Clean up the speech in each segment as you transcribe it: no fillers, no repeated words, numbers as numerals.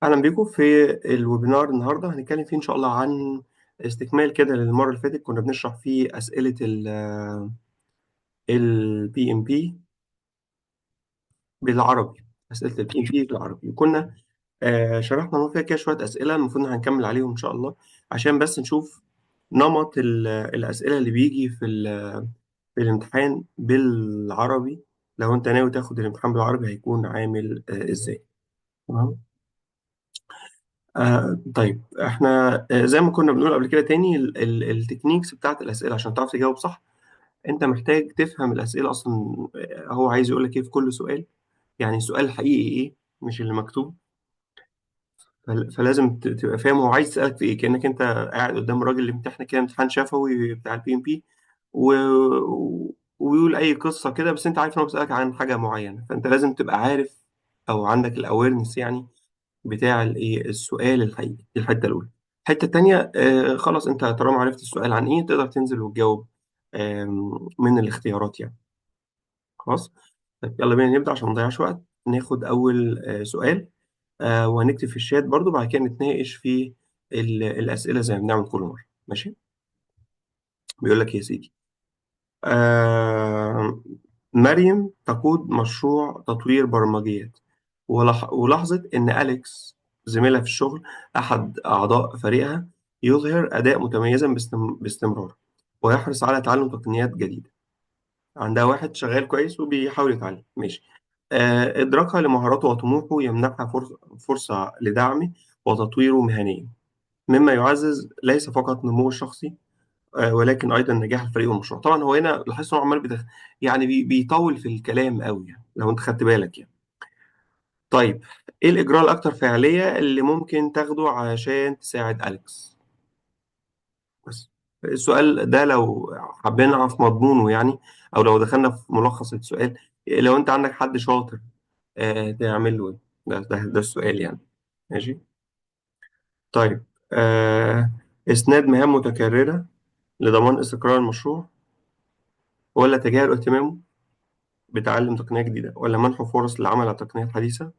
أهلا بيكم في الويبينار. النهاردة هنتكلم فيه إن شاء الله عن استكمال كده للمرة اللي فاتت. كنا بنشرح فيه أسئلة ال PMP بالعربي. أسئلة ال PMP بالعربي، وكنا شرحنا المرة اللي فاتت كده شوية أسئلة المفروض إن هنكمل عليهم إن شاء الله، عشان بس نشوف نمط الأسئلة اللي بيجي في الامتحان بالعربي. لو أنت ناوي تاخد الامتحان بالعربي هيكون عامل إزاي؟ تمام؟ طيب احنا زي ما كنا بنقول قبل كده تاني التكنيكس بتاعت الأسئلة عشان تعرف تجاوب صح. انت محتاج تفهم الأسئلة اصلا. هو عايز يقول لك ايه في كل سؤال، يعني السؤال الحقيقي ايه مش اللي مكتوب. فلازم تبقى فاهم هو عايز يسألك في ايه، كأنك انت قاعد قدام الراجل اللي بيمتحنك كده امتحان شفوي بتاع PMP و... ويقول اي قصة كده، بس انت عارف ان هو بيسألك عن حاجة معينة، فانت لازم تبقى عارف او عندك الاويرنس يعني بتاع الايه السؤال الحقيقي. دي الحته الاولى. الحته التانيه خلاص انت طالما عرفت السؤال عن ايه تقدر تنزل وتجاوب من الاختيارات يعني. خلاص. طيب يلا بينا نبدا عشان ما نضيعش وقت. ناخد اول سؤال وهنكتب في الشات برضو، بعد كده نتناقش في الاسئله زي ما بنعمل كل مره. ماشي. بيقول لك يا سيدي، آه مريم تقود مشروع تطوير برمجيات، ولاحظت إن أليكس زميلها في الشغل أحد أعضاء فريقها يظهر أداء متميزا باستمرار، ويحرص على تعلم تقنيات جديدة. عندها واحد شغال كويس وبيحاول يتعلم. ماشي. إدراكها لمهاراته وطموحه يمنحها فرصة لدعمه وتطويره مهنيا، مما يعزز ليس فقط نموه الشخصي ولكن ايضا نجاح الفريق والمشروع. طبعا هو هنا لاحظت انه عمال يعني بيطول في الكلام قوي يعني لو انت خدت بالك يعني. طيب، ايه الاجراء الاكثر فعاليه اللي ممكن تاخده عشان تساعد اليكس؟ بس السؤال ده لو حبينا نعرف مضمونه يعني، او لو دخلنا في ملخص السؤال، لو انت عندك حد شاطر تعمل له إيه؟ ده السؤال يعني. ماشي. طيب، اسناد مهام متكرره لضمان استقرار المشروع، ولا تجاهل اهتمامه بتعلم تقنية جديدة، ولا منحه فرص للعمل على تقنيات حديثة،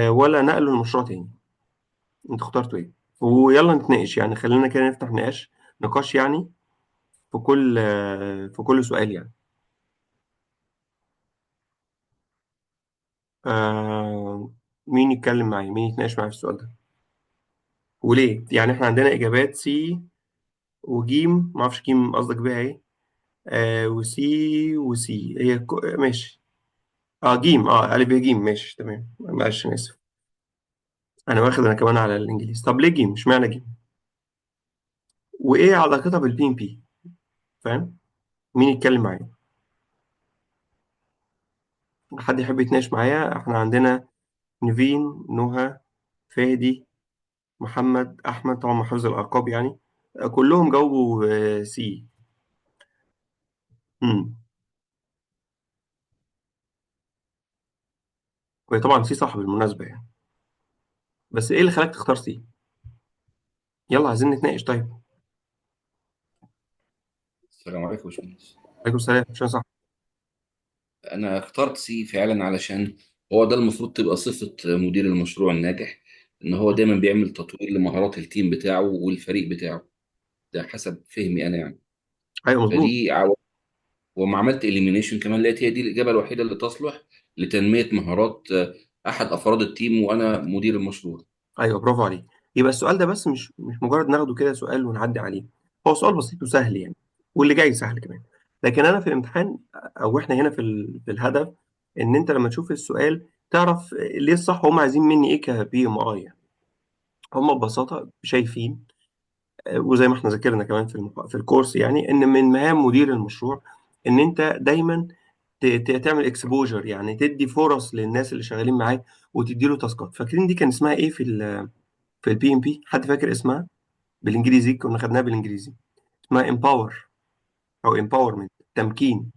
ولا نقله لمشروع تاني؟ انت اخترته ايه؟ ويلا نتناقش يعني، خلينا كده نفتح نقاش يعني في كل سؤال يعني. مين يتكلم معايا، مين يتناقش معايا في السؤال ده وليه؟ يعني احنا عندنا اجابات سي وجيم، ما اعرفش جيم قصدك بيها ايه. وسي هي ماشي. اه جيم، الف ب جيم. ماشي تمام، معلش انا اسف. انا واخد انا كمان على الانجليزي. طب ليه جيم؟ اشمعنى جيم؟ وايه علاقتها بالPMP؟ فاهم؟ مين يتكلم معايا؟ حد يحب يتناقش معايا؟ احنا عندنا نيفين، نهى، فادي، محمد، احمد، طبعا مع حفظ الارقام يعني. كلهم جاوبوا سي. امم وهي طبعا سي صح بالمناسبة يعني، بس ايه اللي خلاك تختار سي؟ يلا عايزين نتناقش. طيب. السلام عليكم يا باشمهندس. عليكم السلام. عشان صح. انا اخترت سي فعلا علشان هو ده المفروض تبقى صفة مدير المشروع الناجح، ان هو دايما بيعمل تطوير لمهارات التيم بتاعه والفريق بتاعه. ده حسب فهمي انا يعني. ايوه مظبوط. وما عملت اليمينيشن كمان لقيت هي دي الاجابه الوحيده اللي تصلح لتنميه مهارات احد افراد التيم وانا مدير المشروع. ايوه برافو عليك. يبقى السؤال ده بس مش مجرد ناخده كده سؤال ونعدي عليه. هو سؤال بسيط وسهل يعني، واللي جاي سهل كمان. لكن انا في الامتحان، او احنا هنا في الهدف، ان انت لما تشوف السؤال تعرف ليه الصح هم عايزين مني ايه كPMI يعني. هم ببساطه شايفين وزي ما احنا ذاكرنا كمان في الكورس يعني، ان من مهام مدير المشروع ان انت دايما تعمل اكسبوجر، يعني تدي فرص للناس اللي شغالين معاك وتدي له تاسكات. فاكرين دي كان اسمها ايه في الPMP؟ حد فاكر اسمها؟ بالانجليزي كنا خدناها بالانجليزي، اسمها امباور او امباورمنت، تمكين.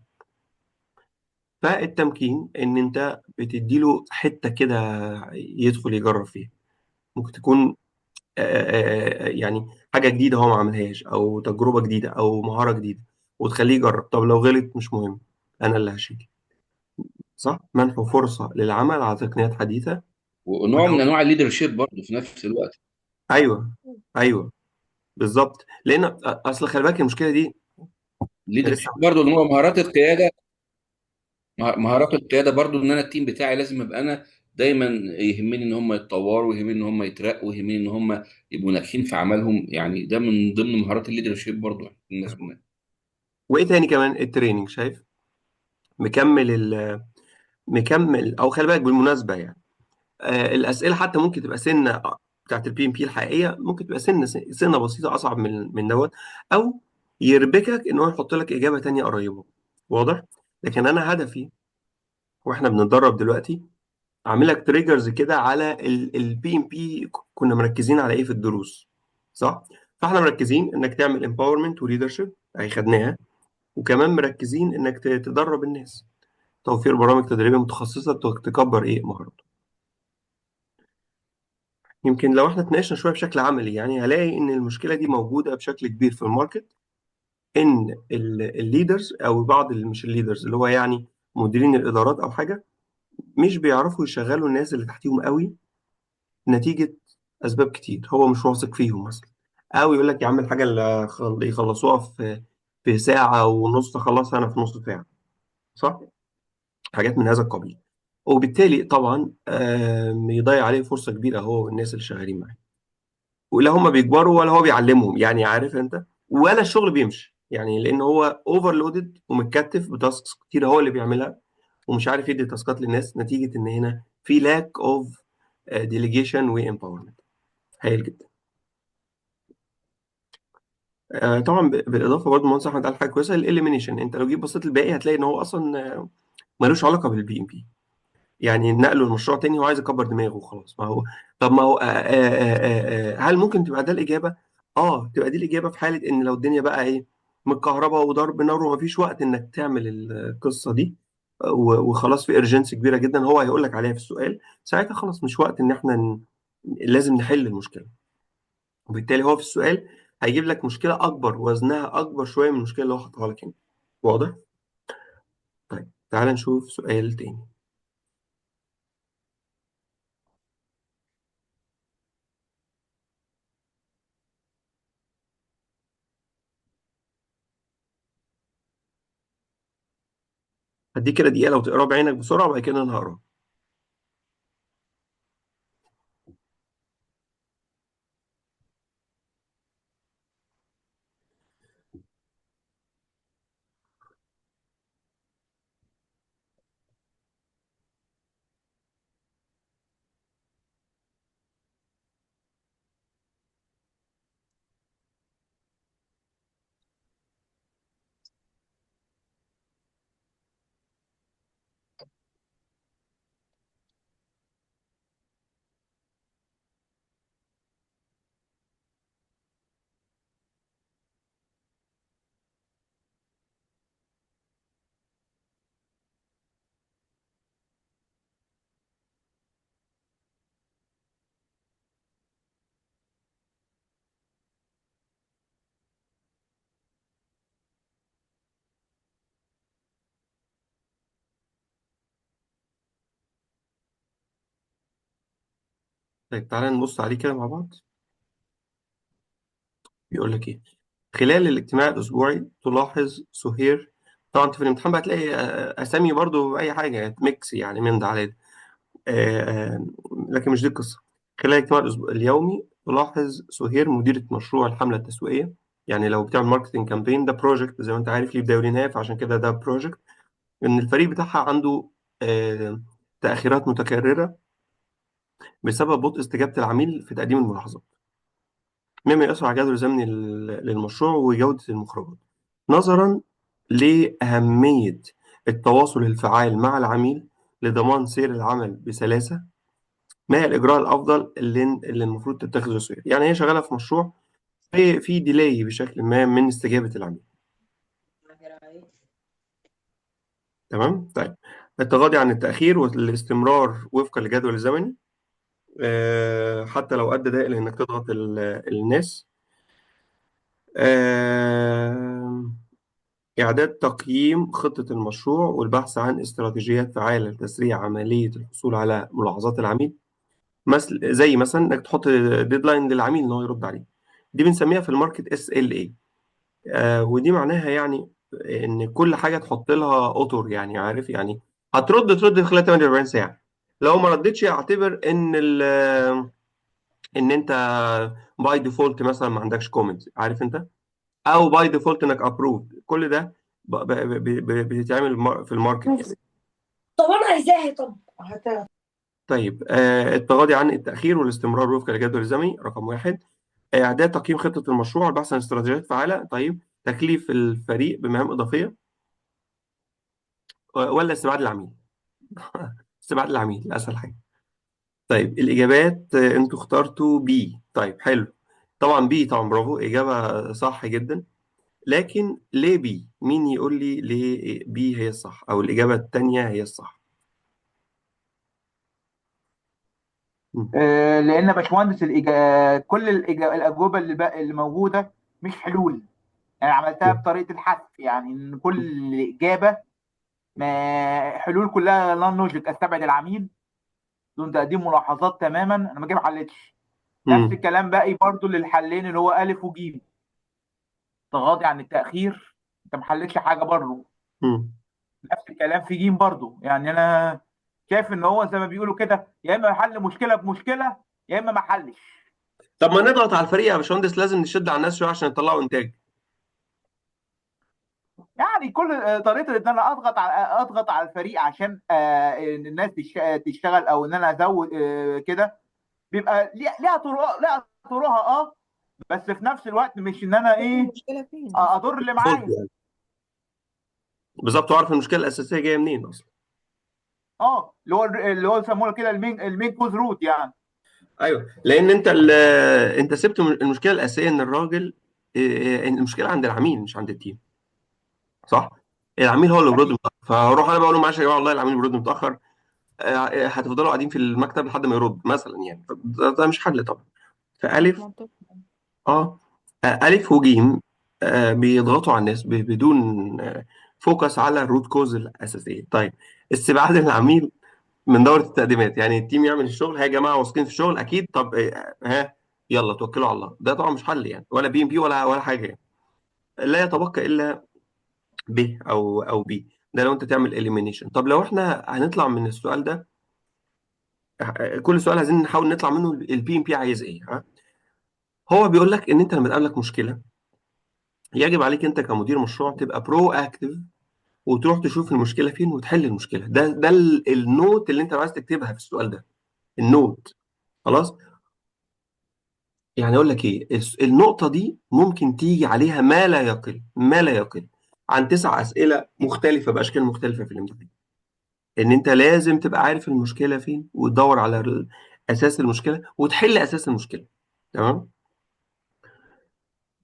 فالتمكين ان انت بتديله حته كده يدخل يجرب فيها. ممكن تكون يعني حاجه جديده هو ما عملهاش، او تجربه جديده، او مهاره جديده، وتخليه يجرب. طب لو غلط مش مهم، انا اللي هشيل. صح. منحه فرصه للعمل على تقنيات حديثه، ونوع من ولو انواع الليدرشيب برضه في نفس الوقت. ايوه، ايوه، بالظبط. لان اصل خلي بالك المشكله دي احنا لسه. الليدرشيب برضه اللي هو مهارات القياده. مهارات القياده برضه، ان انا التيم بتاعي لازم ابقى انا دايما يهمني ان هم يتطوروا، ويهمني ان هم يترقوا، ويهمني ان هم يبقوا ناجحين في عملهم. يعني ده من ضمن مهارات الليدرشيب برضه الناس منها. وايه تاني كمان التريننج شايف مكمل مكمل، او خلي بالك بالمناسبه يعني الاسئله حتى ممكن تبقى سنه بتاعت البي ام بي الحقيقيه، ممكن تبقى سنه بسيطه اصعب من دوت، او يربكك ان هو يحط لك اجابه تانية قريبه. واضح. لكن انا هدفي واحنا بنتدرب دلوقتي اعمل لك تريجرز كده على البي ام بي. كنا مركزين على ايه في الدروس؟ صح. فاحنا مركزين انك تعمل امباورمنت وليدرشيب، اهي خدناها. وكمان مركزين انك تدرب الناس، توفير برامج تدريبيه متخصصه تكبر ايه مهاراتهم. يمكن لو احنا اتناقشنا شويه بشكل عملي يعني هلاقي ان المشكله دي موجوده بشكل كبير في الماركت. ان الليدرز او بعض مش الليدرز اللي هو يعني مديرين الادارات او حاجه، مش بيعرفوا يشغلوا الناس اللي تحتيهم قوي، نتيجه اسباب كتير. هو مش واثق فيهم مثلا، او يقول لك يا عم الحاجه اللي يخلصوها في ساعه ونص خلصها انا في نص ساعه. صح. حاجات من هذا القبيل. وبالتالي طبعا يضيع عليه فرصه كبيره هو والناس اللي شغالين معاه. ولا هم بيكبروا ولا هو بيعلمهم، يعني عارف انت، ولا الشغل بيمشي يعني لان هو اوفرلودد ومتكتف بتاسكس كتير هو اللي بيعملها، ومش عارف يدي تاسكات للناس، نتيجه ان هنا في لاك اوف ديليجيشن وامباورمنت. هايل جدا. طبعا بالاضافه برضه المهندس احمد قال حاجه كويسه، الاليمينيشن. انت لو جيت بصيت الباقي هتلاقي ان هو اصلا ملوش علاقه بالبي ام بي. يعني نقله لمشروع تاني هو عايز يكبر دماغه وخلاص. ما هو طب ما هو هل ممكن تبقى ده الإجابة؟ اه تبقى دي الإجابة في حالة ان لو الدنيا بقى ايه متكهرباء وضرب نار ومفيش وقت انك تعمل القصة دي وخلاص في ارجنسي كبيرة جدا هو هيقول لك عليها في السؤال. ساعتها خلاص مش وقت ان احنا لازم نحل المشكلة. وبالتالي هو في السؤال هيجيب لك مشكلة أكبر وزنها أكبر شوية من المشكلة اللي هو حاططها لك هنا. واضح؟ طيب تعال نشوف سؤال تاني. هديك كده دقيقة لو تقراه بعينك بسرعة وبعد كده أنا هقراه. طيب تعالى نبص عليه كده مع بعض. بيقول لك إيه؟ خلال الاجتماع الأسبوعي تلاحظ سهير. طبعا أنت في الامتحان بقى هتلاقي أسامي برضو أي حاجة ميكس يعني من ده على ده. لكن مش دي القصة. خلال الاجتماع اليومي تلاحظ سهير مديرة مشروع الحملة التسويقية. يعني لو بتعمل ماركتنج كامبين ده بروجكت زي ما أنت عارف ليه بداية وليه نهاية، فعشان كده ده بروجكت. إن الفريق بتاعها عنده آه، تأخيرات متكررة بسبب بطء استجابة العميل في تقديم الملاحظات، مما يؤثر على الجدول الزمني للمشروع وجودة المخرجات. نظرا لأهمية التواصل الفعال مع العميل لضمان سير العمل بسلاسة، ما هي الإجراء الأفضل اللي المفروض تتخذه سوية؟ يعني هي شغالة في مشروع في ديلاي بشكل ما من استجابة العميل. تمام. طيب التغاضي عن التأخير والاستمرار وفقا للجدول الزمني حتى لو أدى ده إلى إنك تضغط الناس. آه، إعداد تقييم خطة المشروع والبحث عن استراتيجيات فعالة لتسريع عملية الحصول على ملاحظات العميل. زي مثلا انك تحط ديدلاين للعميل ان هو يرد عليه. دي بنسميها في الماركت SLA. ودي معناها يعني ان كل حاجه تحط لها اطر، يعني عارف يعني ترد في خلال 48 ساعه. لو ما ردتش اعتبر ان انت باي ديفولت مثلا ما عندكش كومنت، عارف انت، او باي ديفولت انك ابروف. كل ده بتتعمل في الماركت يعني. طب انا عايزاها. طب طيب، التغاضي عن التاخير والاستمرار وفق الجدول الزمني رقم واحد. اعداد تقييم خطه المشروع، البحث عن استراتيجيات فعاله. طيب، تكليف الفريق بمهام اضافيه، ولا استبعاد العميل؟ استبعاد العميل اسهل حاجه. طيب الإجابات، أنتوا اخترتوا بي. طيب حلو. طبعا بي، طبعا برافو، إجابة صح جدا. لكن ليه بي؟ مين يقول لي ليه بي هي الصح أو الإجابة التانية هي الصح؟ مم. لان يا باشمهندس كل الاجوبه اللي موجوده مش حلول. انا عملتها بطريقه الحذف، يعني ان كل اجابه ما حلول كلها نون لوجيك. استبعد العميل دون تقديم ملاحظات تماما، انا ما حلتش. نفس مم. الكلام باقي برضو للحلين اللي هو الف وجيم. تغاضي عن التاخير، انت ما حلتش حاجه برضو. مم. نفس الكلام في جيم برضو. يعني انا شايف ان هو زي ما بيقولوا كده، يا اما حل مشكله بمشكله، يا اما ما حلش. طب ما نضغط على الفريق يا باشمهندس، لازم نشد على الناس شوية عشان يطلعوا إنتاج. يعني كل طريقه ان انا اضغط على الفريق عشان ان الناس تشتغل، او ان انا ازود كده. بيبقى ليها طرقها بس في نفس الوقت مش ان انا ايه المشكلة فين؟ اضر اللي فولت معايا. يعني. بالظبط، وأعرف المشكلة الأساسية جاية منين أصلا. اللي هو يسمونه كده المين كوز روت يعني. أيوه، لأن أنت سبت المشكلة الأساسية إن الراجل، إن المشكلة عند العميل مش عند التيم. صح؟ العميل هو اللي بيرد اكيد. متأخر، فهروح أنا بقول له معلش يا جماعة والله العميل بيرد متأخر. هتفضلوا قاعدين في المكتب لحد ما يرد مثلا يعني. ده مش حل طبعا. فألف، منطقي. اه ألف وجيم بيضغطوا على الناس بدون فوكس على الروت كوز الأساسية. طيب، استبعاد العميل من دورة التقديمات، يعني التيم يعمل الشغل، ها يا جماعة واثقين في الشغل أكيد، طب ها يلا توكلوا على الله. ده طبعا مش حل يعني، ولا بي ولا حاجة يعني. لا يتبقى إلا ب أو بي. ده لو أنت تعمل إليمينيشن. طب لو إحنا هنطلع من السؤال ده، كل سؤال عايزين نحاول نطلع منه البي عايز ايه. ها، هو بيقول لك ان انت لما تقابلك مشكله، يجب عليك انت كمدير مشروع تبقى برو اكتف، وتروح تشوف المشكله فين وتحل المشكله. ده النوت اللي انت عايز تكتبها في السؤال ده. النوت. خلاص. يعني اقول لك ايه، النقطه دي ممكن تيجي عليها ما لا يقل عن 9 اسئله مختلفه باشكال مختلفه في الامتحان. ان انت لازم تبقى عارف المشكله فين، وتدور على اساس المشكله وتحل اساس المشكله. تمام.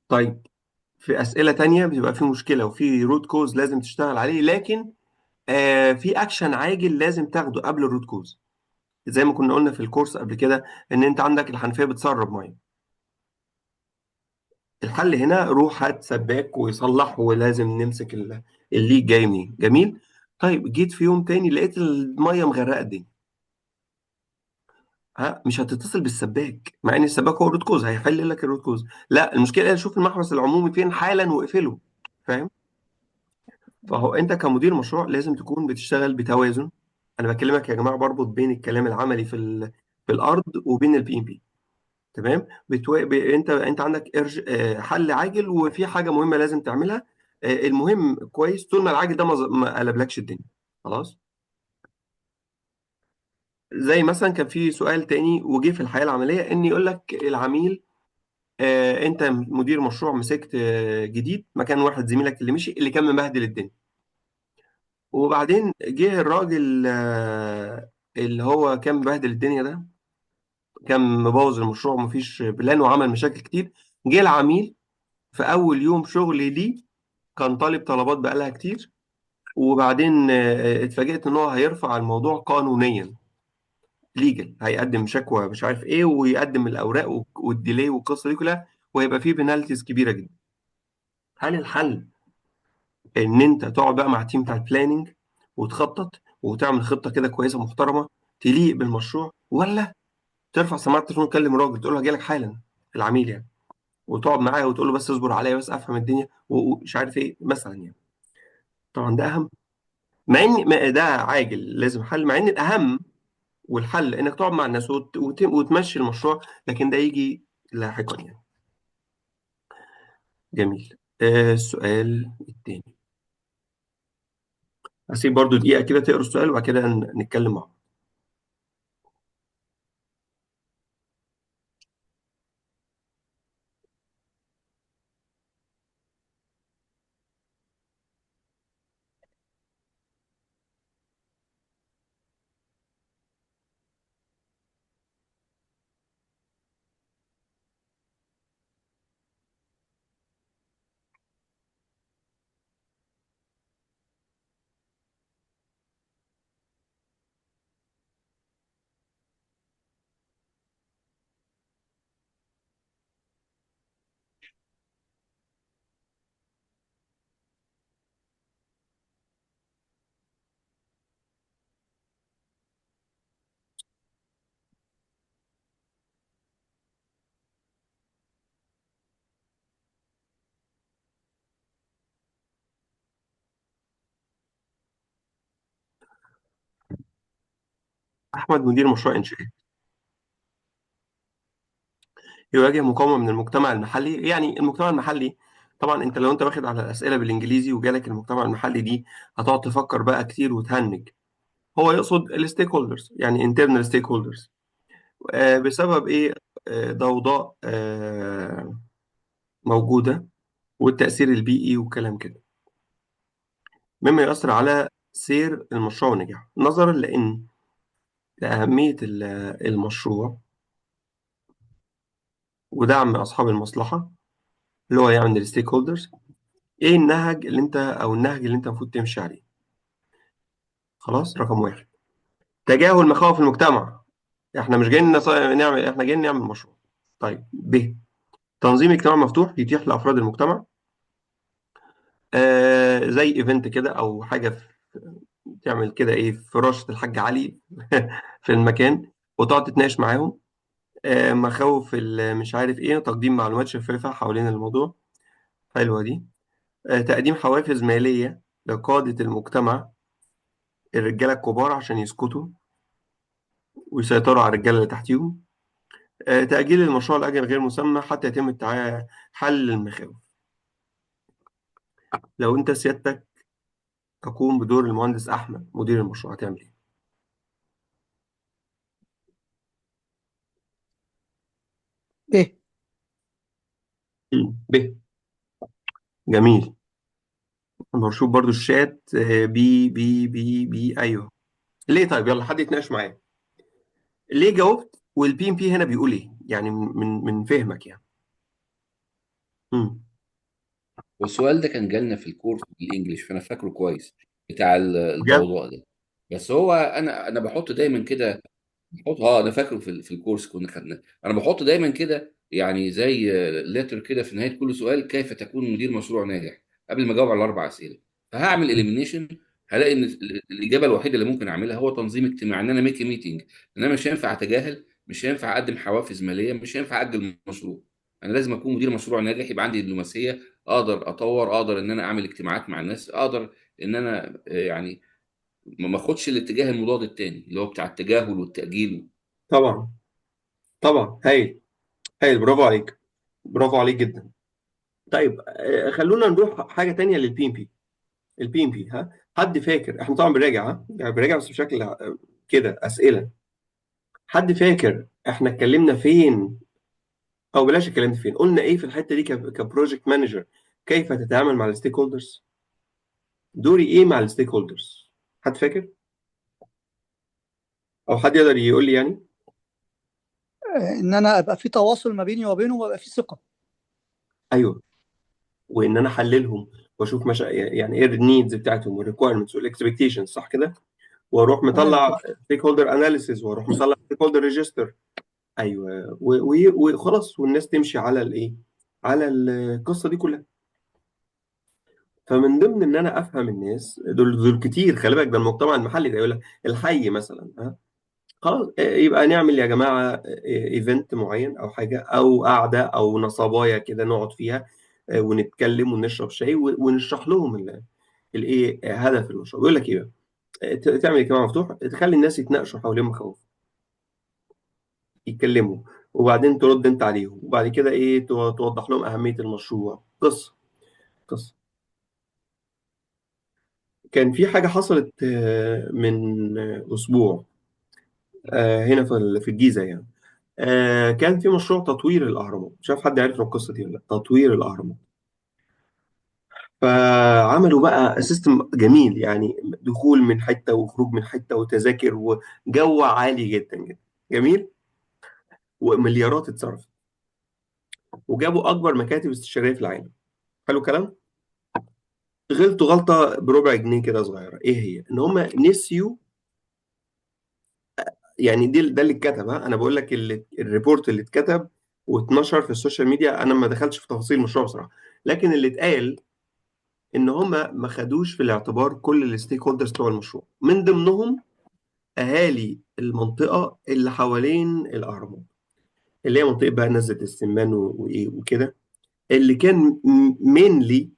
طيب، في أسئلة تانية بتبقى في مشكلة وفي روت كوز لازم تشتغل عليه، لكن في أكشن عاجل لازم تاخده قبل الروت كوز. زي ما كنا قلنا في الكورس قبل كده، إن أنت عندك الحنفية بتسرب مية. الحل هنا روح هات سباك ويصلح، ولازم نمسك الليك جاي منين. جميل. طيب، جيت في يوم تاني لقيت المية مغرقة الدنيا. ها، مش هتتصل بالسباك مع ان السباك هو الروت كوز هيحل لك الروت كوز. لا، المشكله شوف المحبس العمومي فين حالا واقفله. فاهم؟ فهو انت كمدير مشروع لازم تكون بتشتغل بتوازن. انا بكلمك يا جماعه، بربط بين الكلام العملي في الارض وبين الPMP. تمام. انت عندك حل عاجل، وفي حاجه مهمه لازم تعملها. المهم كويس طول ما العاجل ده ما قلبلكش الدنيا. خلاص. زي مثلا كان في سؤال تاني وجه في الحياه العمليه، ان يقول لك العميل، انت مدير مشروع مسكت جديد مكان واحد زميلك اللي مشي اللي كان مبهدل الدنيا. وبعدين جه الراجل اللي هو كان مبهدل الدنيا ده، كان مبوظ المشروع ومفيش بلان وعمل مشاكل كتير. جه العميل في أول يوم شغل ليه، كان طالب طلبات بقالها كتير. وبعدين اتفاجئت إن هو هيرفع الموضوع قانونيا، ليجل، هيقدم شكوى مش عارف إيه، ويقدم الأوراق والديلي والقصة دي كلها، وهيبقى فيه بنالتيز كبيرة جدا. هل الحل إن أنت تقعد بقى مع التيم بتاع البلاننج وتخطط وتعمل خطة كده كويسة محترمة تليق بالمشروع، ولا ترفع سماعه التليفون وتكلم الراجل تقول له هجي لك حالا، العميل يعني، وتقعد معاه وتقول له بس اصبر عليا بس افهم الدنيا ومش عارف ايه مثلا يعني. طبعا ده اهم، مع ان ده عاجل لازم حل، مع ان الاهم والحل انك تقعد مع الناس وتمشي المشروع، لكن ده يجي لاحقا يعني. جميل. السؤال التاني، هسيب برضو دقيقة كده تقرا السؤال وبعد كده نتكلم مع بعض. أحمد مدير مشروع إنشاء، يواجه مقاومة من المجتمع المحلي. يعني المجتمع المحلي طبعا انت لو انت واخد على الأسئلة بالإنجليزي وجالك المجتمع المحلي دي هتقعد تفكر بقى كتير وتهنج. هو يقصد الستيك هولدرز، يعني انترنال ستيك هولدرز. بسبب ايه؟ ضوضاء موجودة، والتأثير البيئي وكلام كده، مما يؤثر على سير المشروع ونجاحه. نظرا لأهمية المشروع ودعم أصحاب المصلحة اللي هو يعني الستيك هولدرز، ايه النهج اللي انت المفروض تمشي عليه؟ خلاص، رقم واحد، تجاهل مخاوف المجتمع. احنا مش جايين نعمل، احنا جايين نعمل مشروع. طيب، تنظيم اجتماع مفتوح يتيح لأفراد المجتمع، زي ايفنت كده او حاجة تعمل كده ايه في رشة الحاج علي في المكان، وتقعد تتناقش معاهم. مخاوف مش عارف ايه، تقديم معلومات شفافة حوالين الموضوع. حلوة دي. تقديم حوافز مالية لقادة المجتمع، الرجالة الكبار عشان يسكتوا ويسيطروا على الرجالة اللي تحتيهم. تأجيل المشروع لأجل غير مسمى حتى يتم حل المخاوف. لو أنت سيادتك تقوم بدور المهندس أحمد مدير المشروع هتعمل إيه؟ ب. جميل. أنا بشوف برضو الشات. بي أيوه. ليه؟ طيب يلا حد يتناقش معايا. ليه جاوبت؟ والبي ام بي هنا بيقول إيه؟ يعني من فهمك يعني. مم. والسؤال ده كان جالنا في الكورس بالانجلش، فانا فاكره كويس، بتاع بجد؟ الضوضاء ده. بس هو انا بحط دايما كده، بحط انا فاكره في الكورس كنا خدناه. انا بحط دايما كده يعني زي لتر كده في نهايه كل سؤال: كيف تكون مدير مشروع ناجح؟ قبل ما اجاوب على الاربع اسئله. فهعمل اليمينيشن، هلاقي ان الاجابه الوحيده اللي ممكن اعملها هو تنظيم اجتماع، ان انا ميك ميتنج. ان انا مش هينفع اتجاهل، مش هينفع اقدم حوافز ماليه، مش هينفع اجل مشروع. انا لازم اكون مدير مشروع ناجح، يبقى عندي دبلوماسيه، اقدر اطور، اقدر ان انا اعمل اجتماعات مع الناس، اقدر ان انا يعني ما اخدش الاتجاه المضاد التاني اللي هو بتاع التجاهل والتاجيل. طبعا، طبعا، هايل، هايل، برافو عليك، برافو عليك جدا. طيب، خلونا نروح حاجة تانية للبي ام بي. البي ام بي، ها، حد فاكر؟ احنا طبعا بنراجع، يعني بنراجع بس بشكل كده أسئلة. حد فاكر احنا اتكلمنا فين؟ او بلاش اتكلمنا فين، قلنا ايه في الحتة دي كبروجكت مانجر؟ كيف تتعامل مع الستيك هولدرز؟ دوري ايه مع الستيك هولدرز؟ حد فاكر؟ او حد يقدر يقول لي يعني؟ ان انا ابقى في تواصل ما بيني وبينهم وابقى في ثقه. ايوه، وان انا احللهم واشوف يعني ايه النيدز بتاعتهم والريكويرمنتس والاكسبكتيشنز، صح كده؟ واروح تمام مطلع كده. ستيك هولدر اناليسيز، واروح مطلع ستيك هولدر ريجستر. ايوه، وخلاص، والناس تمشي على الايه، على القصه دي كلها. فمن ضمن ان انا افهم الناس دول كتير، خلي بالك، ده المجتمع المحلي ده يقول لك الحي مثلا، ها، خلاص يبقى نعمل يا جماعة ايفنت معين أو حاجة أو قعدة أو نصبايا كده نقعد فيها، ونتكلم ونشرب شاي ونشرح لهم الايه هدف المشروع. بيقول لك ايه بقى؟ تعمل اجتماع مفتوح، تخلي الناس يتناقشوا حوالين مخاوف، يتكلموا، وبعدين ترد انت عليهم، وبعد كده ايه توضح لهم أهمية المشروع. قصة. كان في حاجة حصلت من أسبوع هنا في الجيزة يعني. كان في مشروع تطوير الأهرامات، مش عارف حد عارف القصة دي ولا لا، تطوير الأهرامات. فعملوا بقى سيستم جميل يعني، دخول من حتة وخروج من حتة وتذاكر وجو عالي جدا جدا، جميل، ومليارات اتصرفت، وجابوا أكبر مكاتب استشارية في العالم. حلو الكلام. غلطوا غلطة بربع جنيه كده صغيرة، إيه هي؟ إن هم نسيوا، يعني ده اللي اتكتب، ها، انا بقول لك الريبورت اللي اتكتب واتنشر في السوشيال ميديا، انا ما دخلتش في تفاصيل المشروع بصراحه، لكن اللي اتقال ان هم ما خدوش في الاعتبار كل الستيك هولدرز بتوع المشروع، من ضمنهم اهالي المنطقه اللي حوالين الاهرامات، اللي هي منطقه بقى نزله السمان وايه وكده، اللي كان مينلي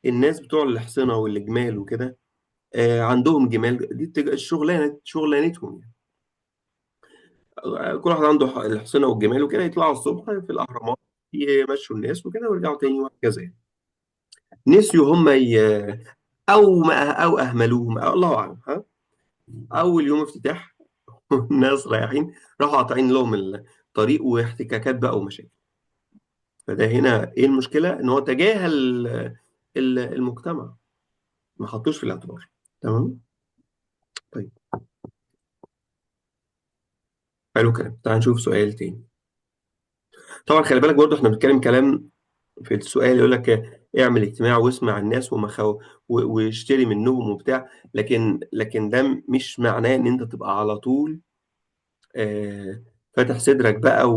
الناس بتوع الحصنه والجمال وكده. عندهم جمال، دي شغلانتهم يعني. كل واحد عنده الحصينة والجمال وكده، يطلعوا الصبح في الأهرامات يمشوا الناس وكده ويرجعوا تاني وهكذا يعني. نسيوا هم أو أهملوهم، أو الله أعلم، ها. أول يوم افتتاح الناس رايحين، راحوا قاطعين لهم الطريق، واحتكاكات بقى ومشاكل. فده هنا إيه المشكلة؟ إن هو تجاهل المجتمع، ما حطوش في الاعتبار. تمام. طيب، حلو الكلام. تعال نشوف سؤال تاني. طبعا خلي بالك برضه احنا بنتكلم كلام في السؤال، يقول لك اعمل اجتماع واسمع الناس واشتري منهم وبتاع، لكن ده مش معناه ان انت تبقى على طول آه، فاتح صدرك بقى،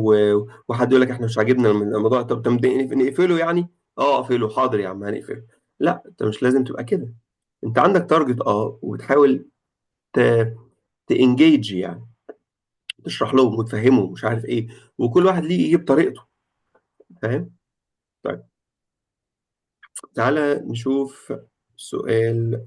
وحد يقول لك احنا مش عاجبنا الموضوع، طب نقفله يعني. اه اقفله، حاضر يا عم هنقفله. لا، انت مش لازم تبقى كده. انت عندك تارجت، وبتحاول تانجيج يعني، تشرح لهم وتفهمهم مش عارف ايه، وكل واحد ليه يجيب طريقته. فاهم؟ طيب، تعالى نشوف سؤال.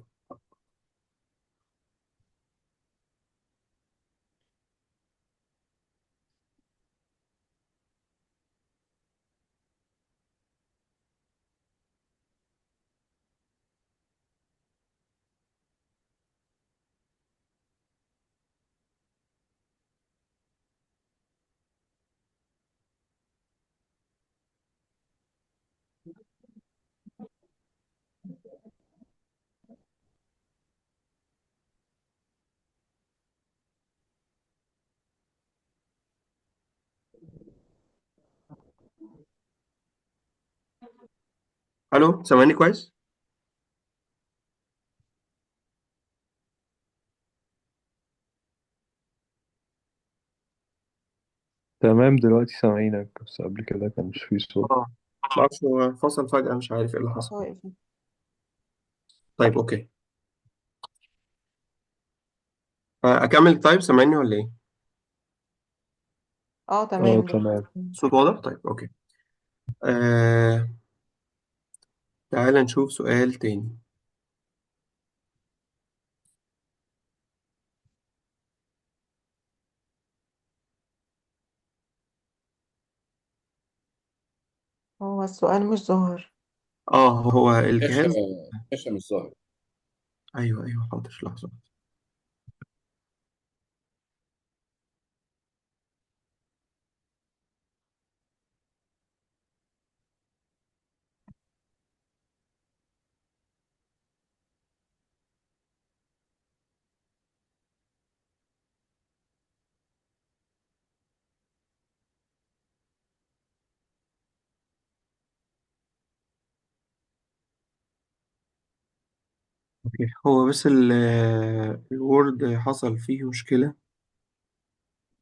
الو، سامعني كويس؟ تمام، دلوقتي سامعينك، بس قبل كده كان مش فيه صوت. اه، معرفش هو فصل فجأة، مش عارف ايه اللي حصل. طيب. طيب اوكي. اكمل؟ طيب سامعني ولا ايه؟ اه اه تمام تمام. دلوقتي. الصوت واضح؟ طيب اوكي. آه... تعال نشوف سؤال تاني. هو السؤال مش ظاهر. هو شاشه الجهاز. شاشه مش ظاهره. ايوه ايوه، حاضر لحظة. اوكي، هو بس الوورد حصل فيه مشكلة،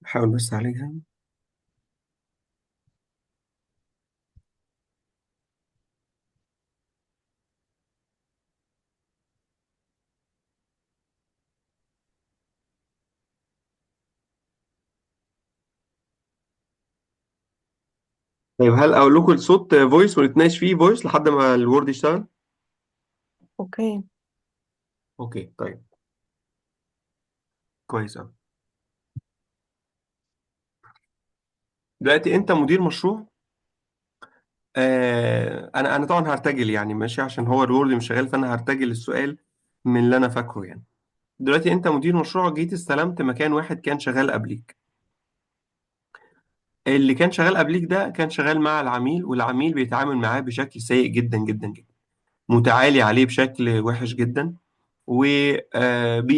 بحاول بس اعالجها. طيب هل اقول لكم الصوت فويس ونتناقش فيه فويس لحد ما الوورد يشتغل؟ اوكي. اوكي طيب، كويس أوي. دلوقتي انت مدير مشروع. انا طبعا هرتجل يعني ماشي، عشان هو الوورد مش شغال، فانا هرتجل السؤال من اللي انا فاكره يعني. دلوقتي انت مدير مشروع، جيت استلمت مكان واحد كان شغال قبليك. اللي كان شغال قبليك ده كان شغال مع العميل، والعميل بيتعامل معاه بشكل سيء جدا جدا جدا، متعالي عليه بشكل وحش جدا، وبيقول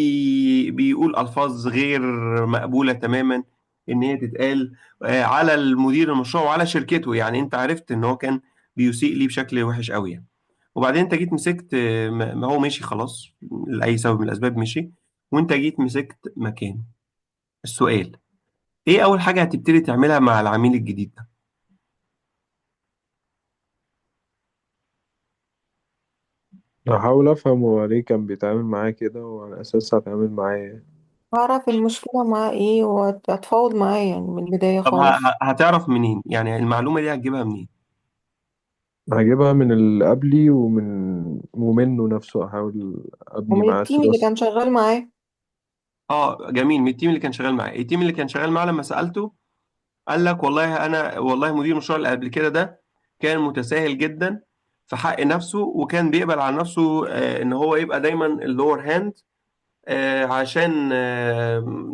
ألفاظ غير مقبولة تماما إن هي تتقال على المدير المشروع وعلى شركته. يعني أنت عرفت إن هو كان بيسيء ليه بشكل وحش قوي يعني. وبعدين أنت جيت مسكت، ما هو مشي خلاص لأي سبب من الأسباب مشي، وأنت جيت مسكت مكان. السؤال، إيه أول حاجة هتبتدي تعملها مع العميل الجديد ده؟ هحاول أفهم هو ليه كان بيتعامل معايا كده وعلى أساس هتعامل معاه يعني. اعرف المشكلة معاه ايه واتفاوض معاه يعني من البداية طب خالص. هتعرف منين؟ يعني المعلومة دي هتجيبها منين؟ هجيبها من اللي قبلي ومنه نفسه، أحاول أبني ومن معاه التيم اللي تراست. كان شغال معاه. اه جميل، من التيم اللي كان شغال معاه. التيم اللي كان شغال معاه لما سألته قال لك والله انا، والله مدير المشروع اللي قبل كده ده كان متساهل جدا في حق نفسه، وكان بيقبل على نفسه ان هو يبقى دايما اللور هاند، عشان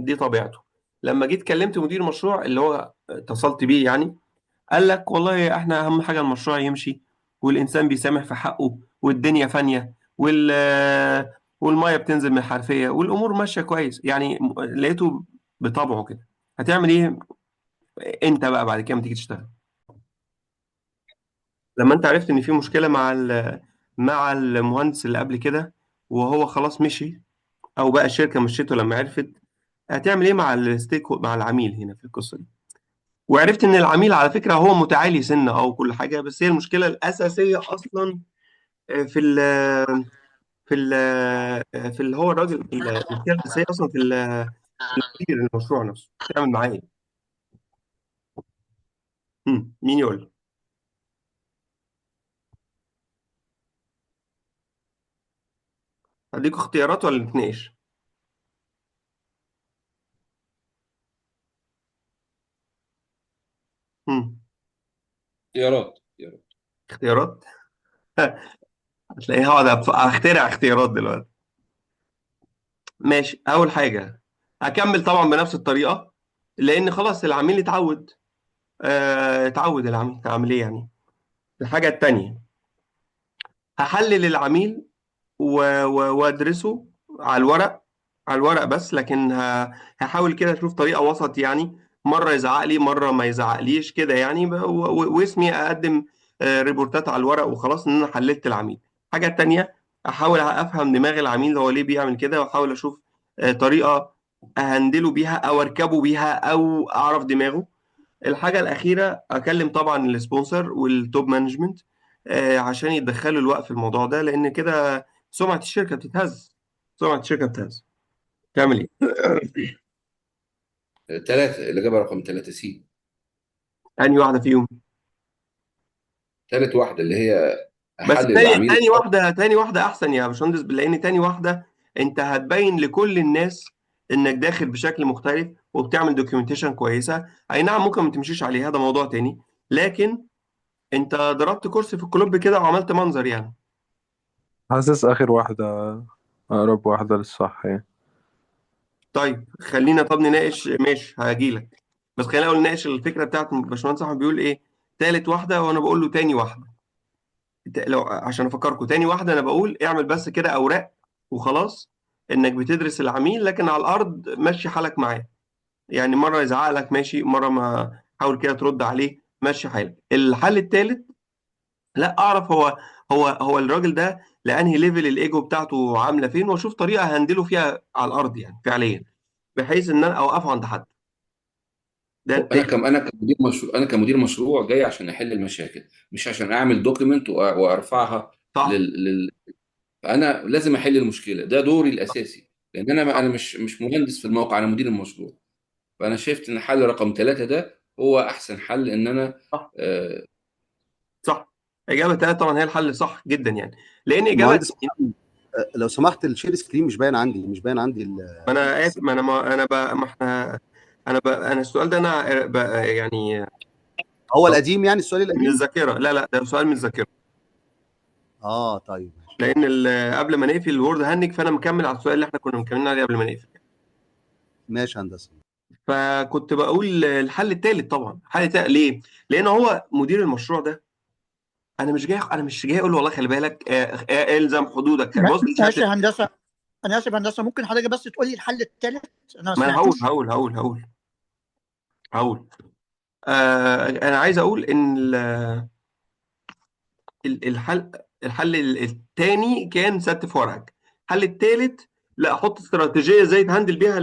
دي طبيعته. لما جيت كلمت مدير المشروع اللي هو اتصلت بيه يعني، قال لك والله احنا اهم حاجه المشروع يمشي، والانسان بيسامح في حقه، والدنيا فانيه، والميه بتنزل من الحنفيه، والامور ماشيه كويس يعني. لقيته بطبعه كده. هتعمل ايه انت بقى بعد كده لما تيجي تشتغل؟ لما انت عرفت ان في مشكله مع المهندس اللي قبل كده، وهو خلاص مشي، او بقى الشركه مشيته لما عرفت، هتعمل ايه مع مع العميل هنا في القصه دي؟ وعرفت ان العميل على فكره هو متعالي سنه او كل حاجه، بس هي المشكله الاساسيه اصلا في ال في ال في اللي هو الراجل، المشكله الاساسيه اصلا في مدير المشروع نفسه. تعمل معاه ايه؟ مين يقول لي؟ اديك اختيارات ولا نتناقش؟ هم، اختيارات اختيارات. اختيارات. هتلاقيني هقعد اخترع اختيارات دلوقتي. ماشي، اول حاجه هكمل طبعا بنفس الطريقه، لان خلاص العميل اتعود. اتعود العميل، هعمل ايه يعني؟ الحاجه التانيه، هحلل العميل وادرسه على الورق، على الورق بس، لكن هحاول كده اشوف طريقه وسط يعني. مره يزعق لي، مره ما يزعقليش كده يعني، واسمي اقدم ريبورتات على الورق وخلاص ان انا حللت العميل. الحاجه التانيه، احاول افهم دماغ العميل هو ليه بيعمل كده، واحاول اشوف طريقه اهندله بيها او اركبه بيها او اعرف دماغه. الحاجة الأخيرة أكلم طبعا السبونسر والتوب مانجمنت عشان يتدخلوا الوقت في الموضوع ده، لأن كده سمعة الشركة بتتهز. سمعة الشركة بتتهز. تعمل إيه؟ ثلاثة، الإجابة رقم ثلاثة سي. أنهي واحدة فيهم؟ ثالث واحدة اللي هي بس أحلل تاني، العميل. تاني واحدة أحسن يا باشمهندس، لأن تاني واحدة أنت هتبين لكل الناس إنك داخل بشكل مختلف وبتعمل دوكيومنتيشن كويسة. أي نعم ممكن ما تمشيش عليها، ده موضوع تاني، لكن أنت ضربت كرسي في الكلوب كده وعملت منظر يعني. حاسس آخر واحدة أقرب واحدة للصح يعني. طيب خلينا طب نناقش، ماشي هجيلك، بس خلينا اقول نناقش الفكره بتاعت باشمهندس احمد بيقول ايه. تالت واحده وانا بقول له تاني واحده. لو عشان افكركم، تاني واحده انا بقول اعمل بس كده اوراق وخلاص، انك بتدرس العميل، لكن على الارض مشي حالك معاه. يعني مره يزعق لك ماشي، مره ما حاول كده ترد عليه، مشي حالك. الحل التالت، لا اعرف هو الراجل ده لانهي ليفل الايجو بتاعته عامله فين، واشوف طريقه هندله فيها على الارض يعني فعليا، بحيث ان انا اوقفه عند حد. ده انا كمدير مشروع جاي عشان احل المشاكل، مش عشان اعمل دوكيمنت وارفعها صح. فانا لازم احل المشكله، ده دوري الاساسي، لان انا مش مهندس في الموقع، انا مدير المشروع. فانا شايف ان الحل رقم ثلاثة ده هو احسن حل ان انا صح آه، صح. اجابه ثلاثه طبعا هي الحل صح جدا يعني، لان اجابه مهندس إبراهيم، لو سمحت الشير سكرين مش باين عندي، مش باين عندي ما انا اسف، ما احنا انا السؤال ده انا يعني هو القديم يعني السؤال من القديم. الذاكره. لا لا، ده سؤال من الذاكره، اه طيب ماشي. لان قبل ما نقفل الوورد هنك، فانا مكمل على السؤال اللي احنا كنا مكملين عليه قبل ما نقفل. ماشي هندسه. فكنت بقول الحل الثالث طبعا. الحل الثالث ليه؟ لان هو مدير المشروع ده، انا مش جاي اقول له والله خلي بالك الزم حدودك، بص مش ماشي يا هندسه، انا اسف هندسه، ممكن حضرتك بس تقول لي الحل الثالث؟ انا ما ما انا هقول سمعتوش. هقول هقول هقول هقول انا عايز اقول ان الحل الثاني كان ستف ورقك. الحل الثالث لا، احط استراتيجيه ازاي تهندل بيها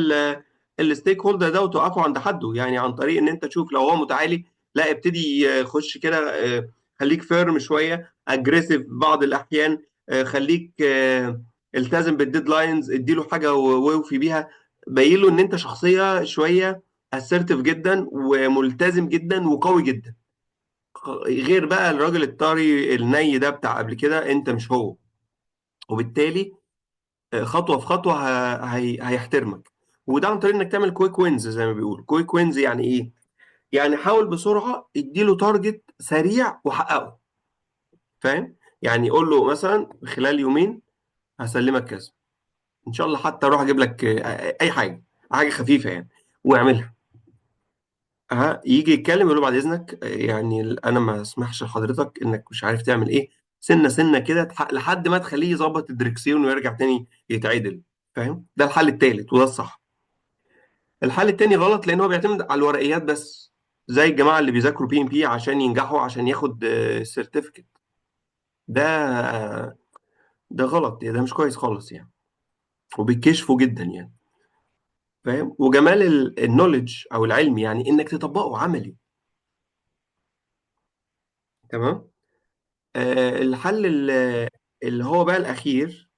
الستيك هولدر ده وتوقفه عند حده، يعني عن طريق ان انت تشوف لو هو متعالي، لا ابتدي خش كده، خليك فيرم شويه، اجريسيف بعض الاحيان، خليك التزم بالديدلاينز، اديله حاجه ووفي بيها، بين له ان انت شخصيه شويه assertive جدا وملتزم جدا وقوي جدا، غير بقى الراجل الطري الني ده بتاع قبل كده، انت مش هو. وبالتالي خطوه في خطوه هيحترمك. وده عن طريق انك تعمل كويك وينز، زي ما بيقولوا كويك وينز يعني ايه؟ يعني حاول بسرعه اديله تارجت سريع وحققه. فاهم؟ يعني قول له مثلا خلال يومين هسلمك كذا ان شاء الله، حتى اروح اجيب لك اي حاجه، حاجه خفيفه يعني، واعملها. ها يجي يتكلم يقول له بعد اذنك يعني انا ما اسمحش لحضرتك انك مش عارف تعمل ايه، سنه سنه كده لحد ما تخليه يظبط الدركسيون ويرجع تاني يتعدل. فاهم؟ ده الحل التالت وده الصح. الحل التاني غلط، لان هو بيعتمد على الورقيات بس، زي الجماعه اللي بيذاكروا بي ام بي عشان ينجحوا، عشان ياخد سيرتيفيكت. ده ده غلط، ده مش كويس خالص يعني، وبيكشفوا جدا يعني. فاهم؟ وجمال النولج او العلم يعني انك تطبقه عملي. تمام. الحل اللي هو بقى الأخير،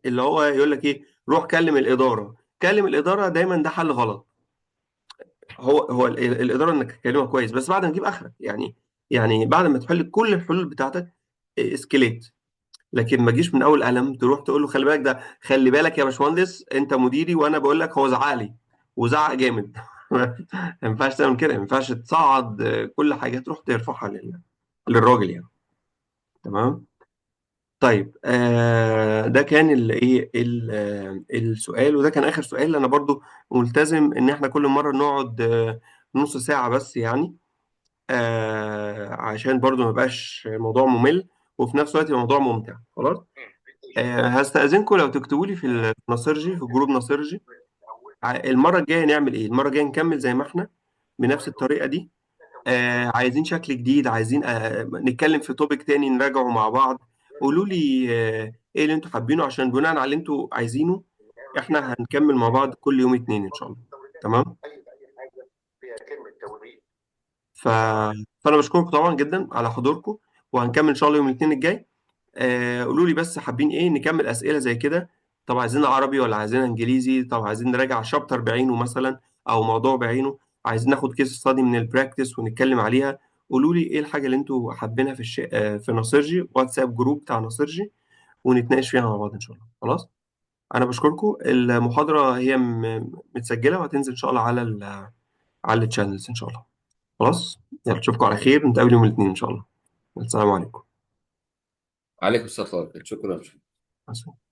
اللي هو يقول لك إيه، روح كلم الإدارة. كلم الإدارة دايما ده حل غلط. هو الإدارة إنك تكلمها كويس بس بعد ما تجيب آخرك يعني، يعني بعد ما تحل كل الحلول بتاعتك اسكليت. لكن ما تجيش من أول قلم تروح تقول له خلي بالك، ده خلي بالك يا باشمهندس أنت مديري وأنا بقول لك هو زعق لي وزعق جامد. ما ينفعش تعمل كده، ما ينفعش تصعد كل حاجة تروح ترفعها للراجل يعني. تمام. طيب ده كان الايه السؤال، وده كان اخر سؤال. انا برضو ملتزم ان احنا كل مره نقعد نص ساعه بس يعني، عشان برضو ما يبقاش موضوع ممل، وفي نفس الوقت يبقى موضوع ممتع. خلاص. هستأذنكم لو تكتبوا لي في ناصرجي، في جروب ناصرجي، المره الجايه نعمل ايه. المره الجايه نكمل زي ما احنا بنفس الطريقه دي، عايزين شكل جديد، عايزين نتكلم في توبيك تاني نراجعه مع بعض. قولوا لي ايه اللي انتوا حابينه، عشان بناء على اللي انتوا عايزينه احنا هنكمل مع بعض كل يوم اتنين ان شاء الله. تمام. ف... فانا بشكركم طبعا جدا على حضوركم، وهنكمل ان شاء الله يوم الاثنين الجاي. قولوا لي بس حابين ايه، نكمل اسئله زي كده؟ طب عايزين عربي ولا عايزين انجليزي؟ طب عايزين نراجع شابتر بعينه مثلا او موضوع بعينه؟ عايزين ناخد كيس ستادي من البراكتس ونتكلم عليها؟ قولوا لي ايه الحاجه اللي انتوا حابينها في في ناصرجي، واتساب جروب بتاع ناصرجي، ونتناقش فيها مع بعض ان شاء الله. خلاص. انا بشكركم. المحاضره هي متسجله وهتنزل ان شاء الله على على التشانلز ان شاء الله. خلاص. يلا اشوفكم على خير، نتقابل يوم الاثنين ان شاء الله. السلام عليكم. عليكم السلام ورحمة الله. شكرا. مع السلامة.